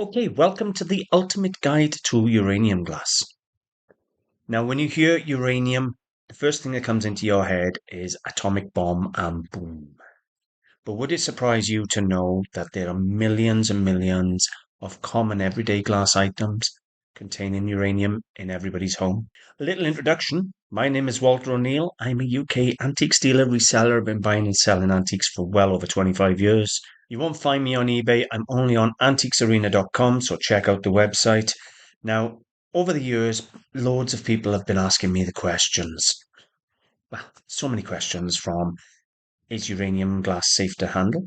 Okay, welcome to the ultimate guide to uranium glass. Now, when you hear uranium, the first thing that comes into your head is atomic bomb and boom. But would it surprise you to know that there are millions and millions of common everyday glass items containing uranium in everybody's home? A little introduction. My name is Walter O'Neill. I'm a UK antiques dealer, reseller. I've been buying and selling antiques for well over 25 years. You won't find me on eBay. I'm only on antiquesarena.com, so check out the website. Now, over the years, loads of people have been asking me the questions. Well, so many questions from: is uranium glass safe to handle?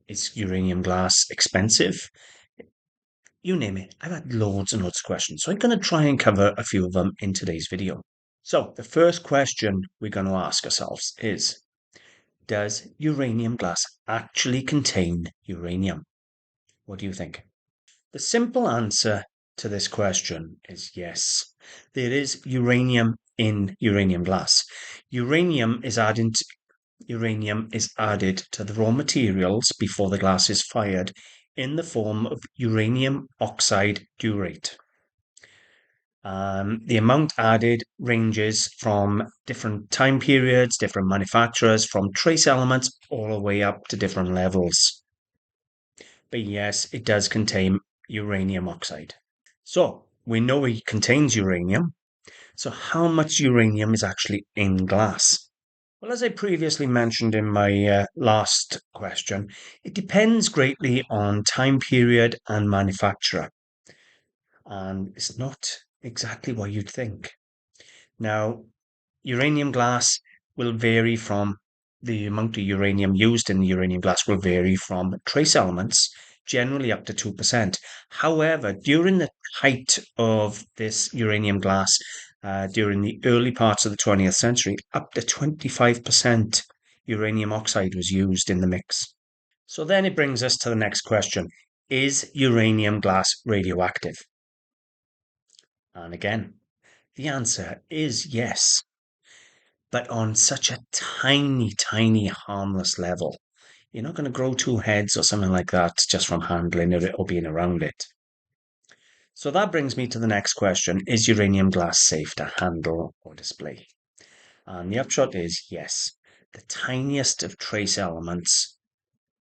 Is uranium glass expensive? You name it. I've had loads and loads of questions, so I'm going to try and cover a few of them in today's video. So, the first question we're going to ask ourselves is: does uranium glass actually contain uranium? What do you think? The simple answer to this question is yes. There is uranium in uranium glass. Uranium is added to the raw materials before the glass is fired in the form of uranium oxide durate. The amount added ranges from different time periods, different manufacturers, from trace elements all the way up to different levels. But yes, it does contain uranium oxide. So we know it contains uranium. So how much uranium is actually in glass? Well, as I previously mentioned in my last question, it depends greatly on time period and manufacturer. And it's not exactly what you'd think. Now, uranium glass will vary from the amount of uranium used in the uranium glass will vary from trace elements, generally up to 2%. However, during the height of this uranium glass, during the early parts of the 20th century, up to 25% uranium oxide was used in the mix. So then it brings us to the next question. Is uranium glass radioactive? And again, the answer is yes, but on such a tiny, tiny, harmless level. You're not going to grow two heads or something like that just from handling it or being around it. So that brings me to the next question. Is uranium glass safe to handle or display? And the upshot is yes. The tiniest of trace elements,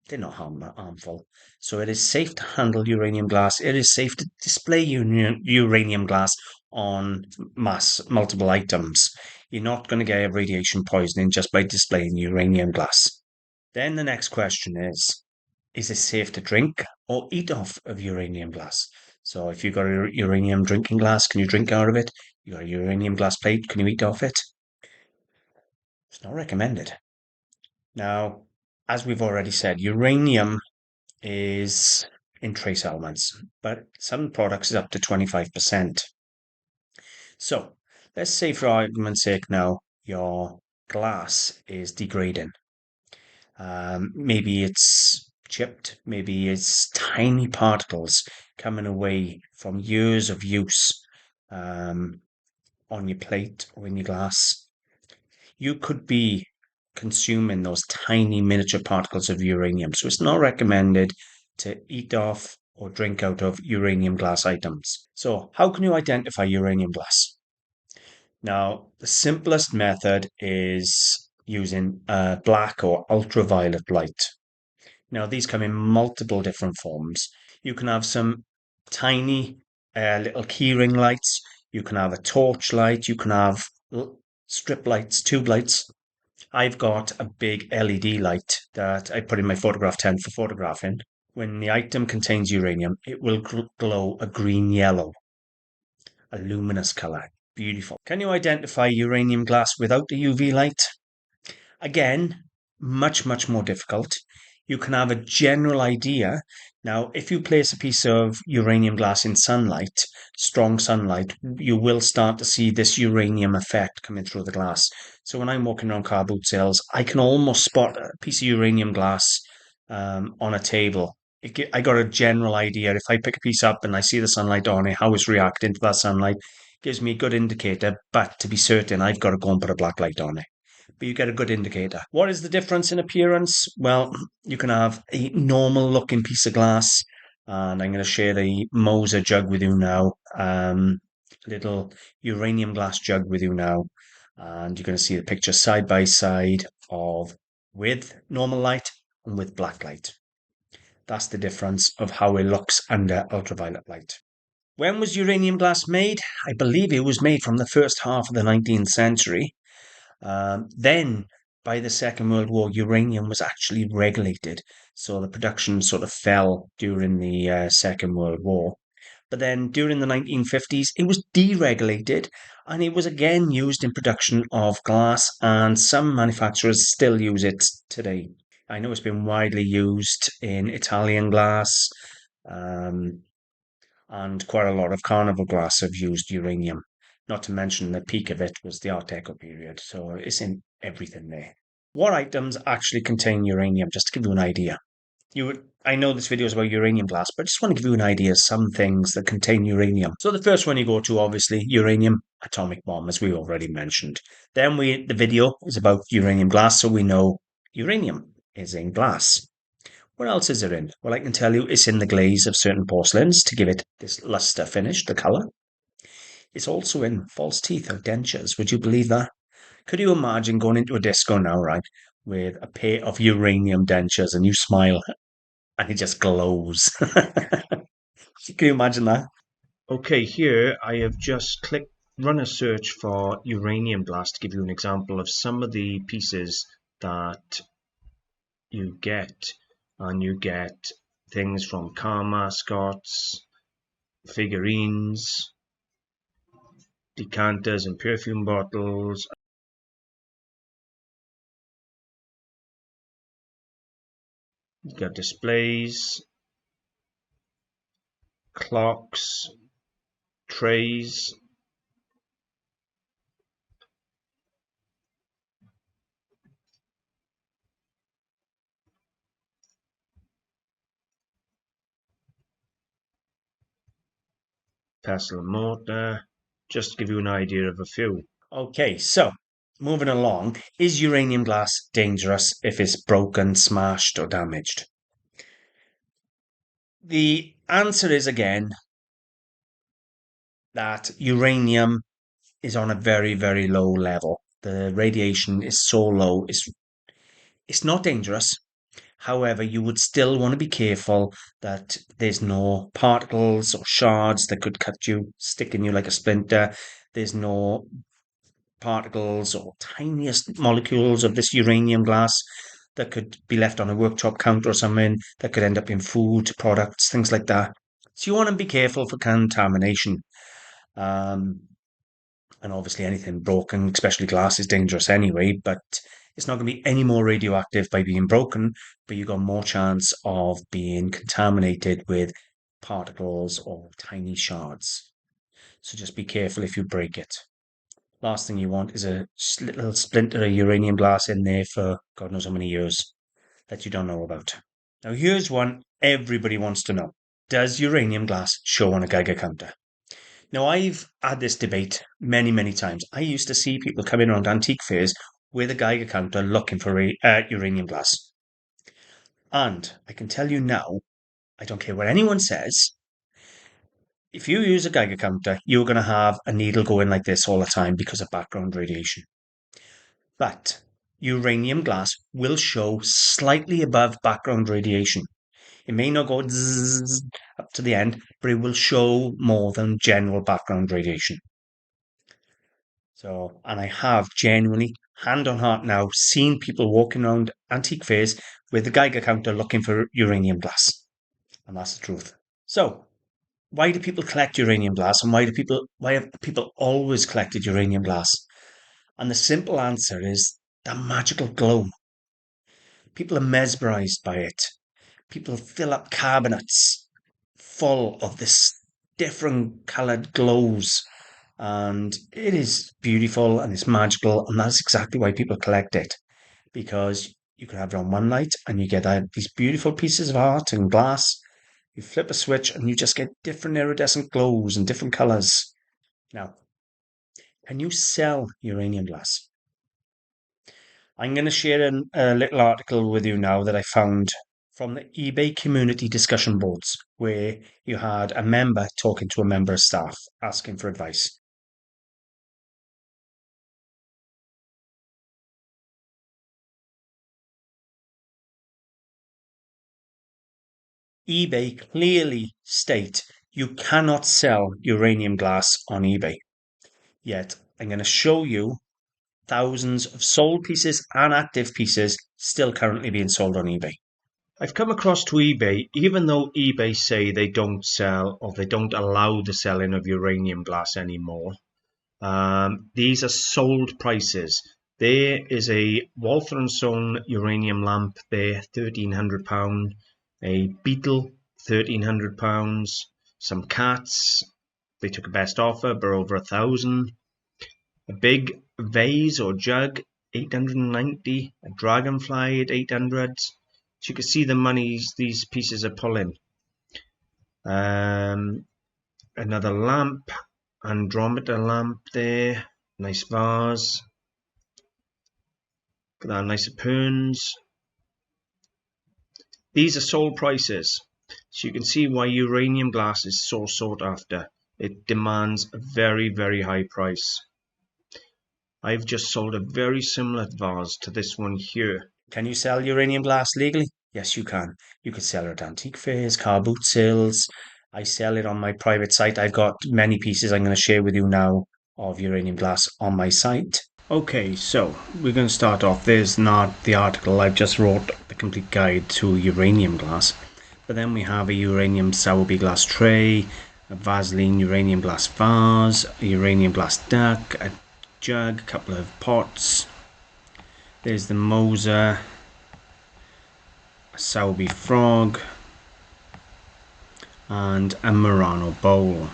they're not harmful. So it is safe to handle uranium glass. It is safe to display uranium glass on multiple items. You're not going to get radiation poisoning just by displaying uranium glass. Then the next question is it safe to drink or eat off of uranium glass? So if you've got a uranium drinking glass, can you drink out of it? You got a uranium glass plate, can you eat off it? It's not recommended. Now, as we've already said, uranium is in trace elements, but some products is up to 25%. So let's say, for argument's sake, now your glass is degrading. Maybe it's chipped, maybe it's tiny particles coming away from years of use on your plate or in your glass. You could be consuming those tiny miniature particles of uranium. So it's not recommended to eat off or drink out of uranium glass items. So how can you identify uranium glass? Now, the simplest method is using black or ultraviolet light. Now, these come in multiple different forms. You can have some tiny little keyring lights. You can have a torch light. You can have strip lights, tube lights. I've got a big LED light that I put in my photograph tent for photographing. When the item contains uranium, it will glow a green-yellow, a luminous color. Beautiful. Can you identify uranium glass without the UV light? Again, much, much more difficult. You can have a general idea. Now, if you place a piece of uranium glass in sunlight, strong sunlight, you will start to see this uranium effect coming through the glass. So when I'm walking around car boot sales, I can almost spot a piece of uranium glass on a table. I got a general idea. If I pick a piece up and I see the sunlight on it, how it's reacting to that sunlight, gives me a good indicator. But to be certain, I've got to go and put a black light on it. But you get a good indicator. What is the difference in appearance? Well, you can have a normal looking piece of glass And I'm going to share the Moser jug with you now. Little uranium glass jug with you now. And you're going to see the picture side by side of with normal light and with black light. That's the difference of how it looks under ultraviolet light. When was uranium glass made? I believe it was made from the first half of the 19th century. Then, by the Second World War, uranium was actually regulated, so the production sort of fell during the Second World War. But then during the 1950s, it was deregulated and it was again used in production of glass, and some manufacturers still use it today. I know it's been widely used in Italian glass, um, and quite a lot of carnival glass have used uranium. Not to mention the peak of it was the Art Deco period, so it's in everything there. What items actually contain uranium? Just to give you an idea. I know this video is about uranium glass, but I just want to give you an idea of some things that contain uranium. So the first one you go to, obviously, uranium atomic bomb, as we already mentioned. Then the video is about uranium glass, so we know uranium is in glass. What else is it in? Well, I can tell you it's in the glaze of certain porcelains to give it this luster finish, the colour. It's also in false teeth or dentures. Would you believe that? Could you imagine going into a disco now, right, with a pair of uranium dentures and you smile and it just glows? Can you imagine that? Okay, here I have just run a search for uranium glass to give you an example of some of the pieces that you get. And you get things from car mascots, figurines, decanters and perfume bottles. You got displays, clocks, trays. Pestle and mortar, just to give you an idea of a few. Okay, so moving along, is uranium glass dangerous if it's broken, smashed, or damaged? The answer is again that uranium is on a very, very low level. The radiation is so low, it's not dangerous. However, you would still want to be careful that there's no particles or shards that could cut you, stick in you like a splinter. There's no particles or tiniest molecules of this uranium glass that could be left on a worktop counter or something that could end up in food products, things like that. So you want to be careful for contamination. Um, and obviously anything broken, especially glass, is dangerous anyway, but it's not going to be any more radioactive by being broken, but you've got more chance of being contaminated with particles or tiny shards. So just be careful if you break it. Last thing you want is a little splinter of uranium glass in there for God knows how many years that you don't know about. Now, here's one everybody wants to know. Does uranium glass show on a Geiger counter? Now, I've had this debate many, many times. I used to see people coming around antique fairs with a Geiger counter looking for uranium glass. And I can tell you now, I don't care what anyone says, if you use a Geiger counter, you're going to have a needle going like this all the time because of background radiation. But uranium glass will show slightly above background radiation. It may not go zzz up to the end, but it will show more than general background radiation. So, and I have genuinely, hand on heart now, seen people walking around antique fairs with the Geiger counter looking for uranium glass. And that's the truth. So, why do people collect uranium glass, and why have people always collected uranium glass? And the simple answer is the magical glow. People are mesmerized by it. People fill up cabinets full of this different colored glows, and it is beautiful and it's magical, and that's exactly why people collect it, because you can have it on one light and you get these beautiful pieces of art and glass. You flip a switch and you just get different iridescent glows and different colors. Now, can you sell uranium glass? I'm going to share a little article with you now that I found From the eBay community discussion boards, where you had a member talking to a member of staff asking for advice. eBay clearly state you cannot sell uranium glass on eBay. Yet, I'm going to show you thousands of sold pieces and active pieces still currently being sold on eBay. I've come across to eBay, even though eBay say they don't sell or they don't allow the selling of uranium glass anymore. These are sold prices. There is a Walther & Son uranium lamp there, £1,300. A Beetle, £1,300. Some cats, they took a best offer, but over 1,000. A big vase or jug, 890. A dragonfly at 800. So you can see the monies these pieces are pulling. Another lamp, Andromeda lamp there, nice vase. Look at that, nice appearance. These are sold prices, so you can see why uranium glass is so sought after. It demands a very, very high price. I've just sold a very similar vase to this one here. Can you sell uranium glass legally? Yes, you can. You could sell it at antique fairs, car boot sales. I sell it on my private site. I've got many pieces I'm going to share with you now of uranium glass on my site. Okay, so we're going to start off. There's not the article. I've just wrote the complete guide to uranium glass. But then we have a uranium Sowerby glass tray, a Vaseline uranium glass vase, a uranium glass duck, a jug, a couple of pots. There's the Moser, a Sowerby frog, and a Murano bowl.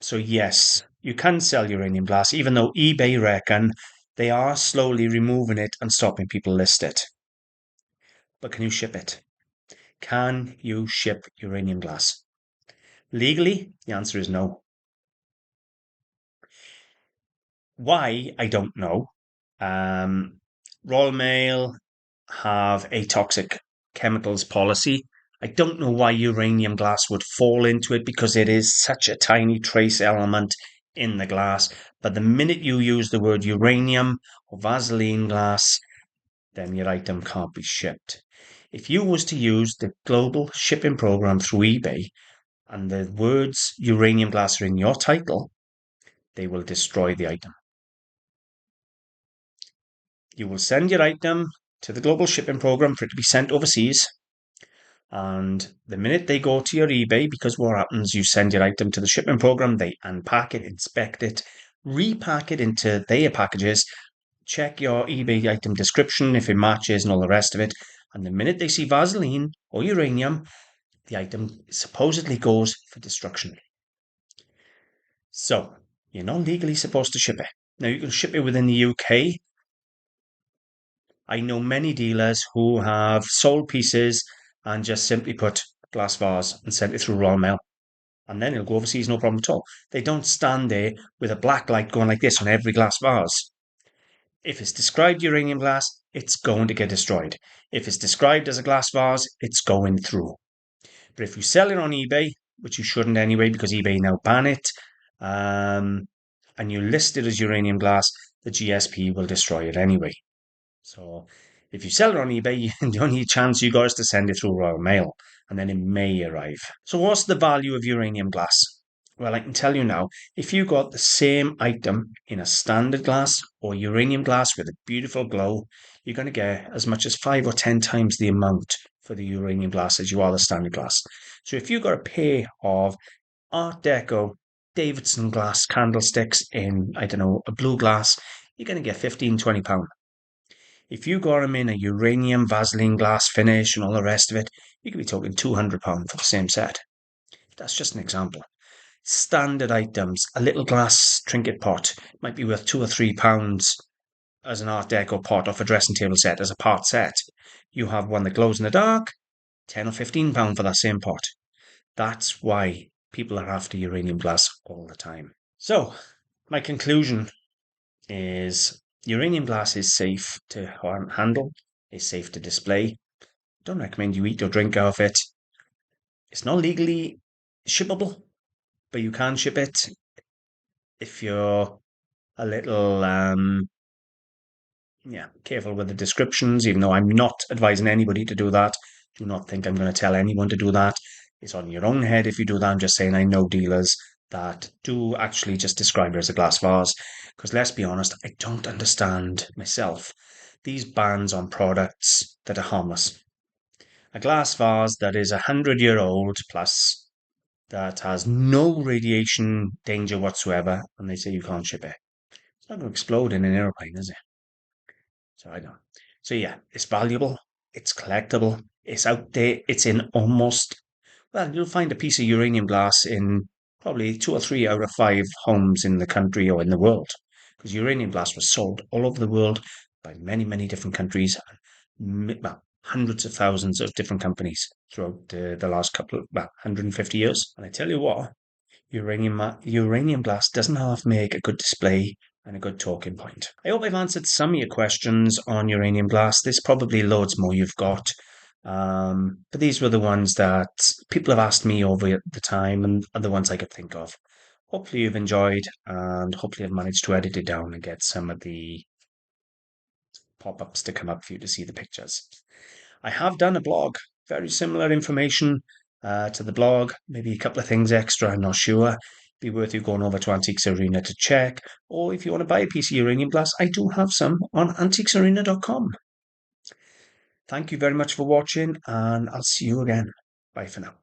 So yes, you can sell uranium glass, even though eBay reckon they are slowly removing it and stopping people list it. But can you ship it? Can you ship uranium glass? Legally, the answer is no. Why? I don't know. Royal Mail have a toxic chemicals policy. I don't know why uranium glass would fall into it because it is such a tiny trace element in the glass. But the minute you use the word uranium or Vaseline glass, then your item can't be shipped. If you was to use the global shipping program through eBay and the words uranium glass are in your title, they will destroy the item. You will send your item to the global shipping program for it to be sent overseas. And the minute they go to your eBay, because what happens, you send your item to the shipping program, they unpack it, inspect it, repack it into their packages, check your eBay item description if it matches and all the rest of it. And the minute they see Vaseline or uranium, the item supposedly goes for destruction. So you're not legally supposed to ship it. Now you can ship it within the UK. I know many dealers who have sold pieces and just simply put glass vase and sent it through Royal Mail. And then it'll go overseas, no problem at all. They don't stand there with a black light going like this on every glass vase. If it's described uranium glass, it's going to get destroyed. If it's described as a glass vase, it's going through. But if you sell it on eBay, which you shouldn't anyway because eBay now ban it, and you list it as uranium glass, the GSP will destroy it anyway. So if you sell it on eBay, the only chance you got is to send it through Royal Mail, and then it may arrive. So what's the value of uranium glass? Well, I can tell you now, if you got the same item in a standard glass or uranium glass with a beautiful glow, you're going to get as much as 5 or 10 times the amount for the uranium glass as you are the standard glass. So if you got a pair of Art Deco Davidson glass candlesticks in, I don't know, a blue glass, you're going to get 15, £20. If you got them in a uranium Vaseline glass finish and all the rest of it, you could be talking £200 for the same set. That's just an example. Standard items, a little glass trinket pot might be worth £2 or £3 as an Art Deco pot off a dressing table set as a part set. You have one that glows in the dark, £10 or £15 for that same pot. That's why people are after uranium glass all the time. So, my conclusion is uranium glass is safe to handle, is safe to display. Don't recommend you eat or drink out of it. It's not legally shippable, but you can ship it if you're a little yeah, careful with the descriptions, even though I'm not advising anybody to do that. Do not think I'm going to tell anyone to do that. It's on your own head if you do that. I'm just saying I know dealers that do actually just describe it as a glass vase. Because let's be honest, I don't understand myself these bans on products that are harmless. A glass vase that is 100-year-old plus that has no radiation danger whatsoever, and they say you can't ship it. It's not going to explode in an airplane, is it? So I know. So yeah, it's valuable, it's collectible, it's out there, it's in almost, well, you'll find a piece of uranium glass in probably 2 or 3 out of 5 homes in the country or in the world. Because uranium glass was sold all over the world by many, many different countries, well, hundreds of thousands of different companies throughout the last couple of, well, 150 years. And I tell you what, uranium glass doesn't half make a good display and a good talking point. I hope I've answered some of your questions on uranium glass. There's probably loads more you've got. But these were the ones that people have asked me over the time and are the ones I could think of. Hopefully you've enjoyed and hopefully I've managed to edit it down and get some of the pop-ups to come up for you to see the pictures. I have done a blog, very similar information to the blog, maybe a couple of things extra, I'm not sure. Be worth you going over to Antiques Arena to check. Or if you want to buy a piece of uranium glass, I do have some on antiquesarena.com. Thank you very much for watching, and I'll see you again. Bye for now.